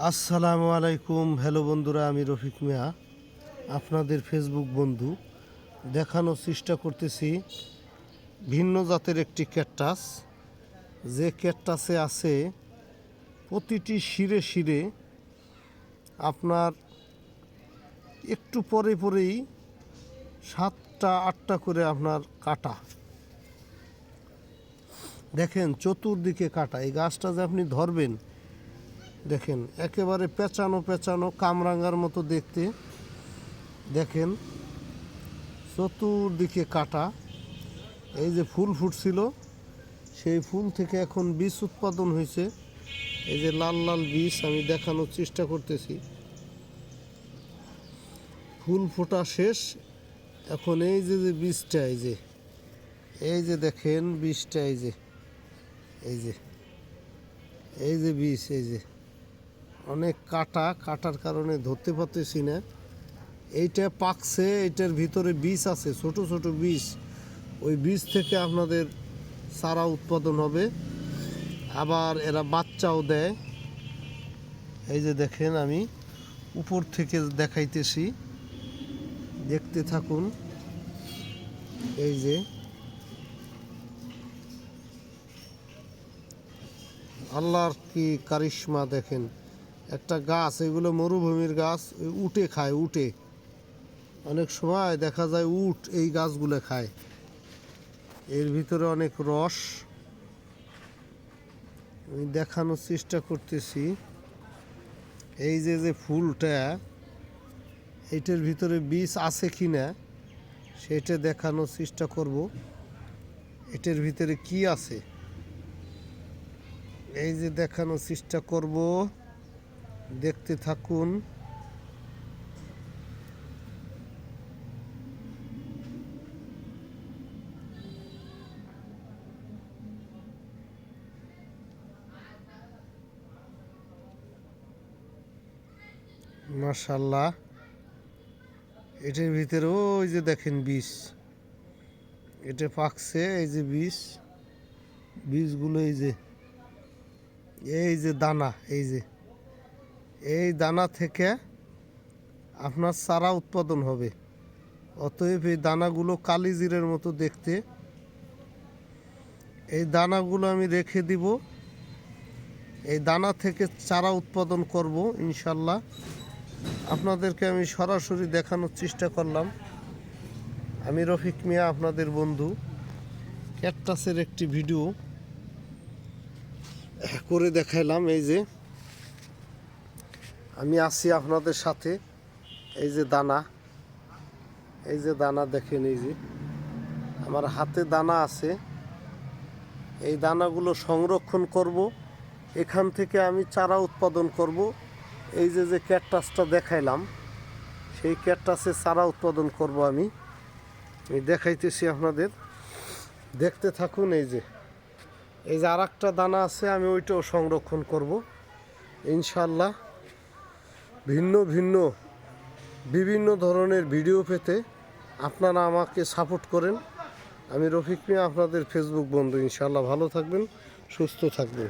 আসসালামু আলাইকুম। হ্যালো বন্ধুরা, আমি রফিক মিয়া, আপনাদের ফেসবুক বন্ধু। দেখানোর চেষ্টা করতেছি ভিন্ন জাতের একটি ক্যাকটাস, যে ক্যাকটাসে আছে প্রতিটি শিরে শিরে আপনার একটু পরে পরেই 7টা 8টা করে আপনার কাটা। দেখেন চতুর্দিকে কাটা। এই গাছটা যে আপনি ধরবেন, দেখেন একেবারে পেঁচানো পেঁচানো কামরাঙ্গার মতো দেখতে। দেখেন চতুর্দিকে কাটা। এই যে ফুল ফুটছিল, সেই ফুল থেকে এখন বীজ উৎপাদন হয়েছে। এই যে লাল লাল বীজ আমি দেখানোর চেষ্টা করতেছি। ফুল ফোটা শেষ, এখন এই যে যে বীজটা, এই যে দেখেন বীজটা, এই যে বীজ, এই যে অনেক কাটার কারণে ধরতে পারতেছি না। এইটা পাকছে, এইটার ভিতরে বীজ আছে, ছোট ছোট বীজ। ওই বীজ থেকে আপনাদের চারা উৎপাদন হবে, আবার এরা বাচ্চাও দেয়। এই যে দেখেন আমি উপর থেকে দেখাইতেছি, দেখতে থাকুন। এই যে আল্লাহর কি কারিশমা দেখেন। একটা গাছ, এগুলো মরুভূমির গাছ, উটে খায়। উটে অনেক সময় দেখা যায় উট এই গাছগুলো খায়। এর ভিতরে অনেক রস, আমি দেখানোর চেষ্টা করতেছি। এই যে যে ফুলটা, এইটার ভিতরে বীজ আছে কি না সেটা দেখানোর চেষ্টা করব। এটার ভিতরে কি আছে এই যে দেখানোর চেষ্টা করব, দেখতে থাকুন। মাশাআল্লাহ, এটার ভিতরে ওই যে দেখেন বীজ, এটা পাকছে। এই যে বীজগুলো, এই যে দানা, এই দানা থেকে আপনার চারা উৎপাদন হবে। অতএব এই দানাগুলো কালিজিরের মতো দেখতে। এই দানাগুলো আমি রেখে দিব, এই দানা থেকে চারা উৎপাদন করব ইনশাল্লাহ। আপনাদেরকে আমি সরাসরি দেখানোর চেষ্টা করলাম। আমি রফিক মিয়া, আপনাদের বন্ধু। ক্যাকটাসের একটি ভিডিও করে দেখাইলাম। এই যে আমি আছি আপনাদের সাথে। এই যে দানা, দেখেন, এই যে আমার হাতে দানা আছে। এই দানাগুলো সংরক্ষণ করব, এখান থেকে আমি চারা উৎপাদন করব। এই যে যে ক্যাকটাসটা দেখাইলাম, সেই ক্যাকটাসের চারা উৎপাদন করব আমি দেখাইতেছি আপনাদের, দেখতে থাকুন। এই যে আর একটা দানা আছে, আমি ওইটাও সংরক্ষণ করব ইনশাল্লাহ। বিভিন্ন ধরনের ভিডিও পেতে আপনারা আমাকে সাপোর্ট করেন। আমি রফিক মিয়া, আপনাদের ফেসবুক বন্ধু। ইনশাল্লাহ ভালো থাকবেন, সুস্থ থাকবেন।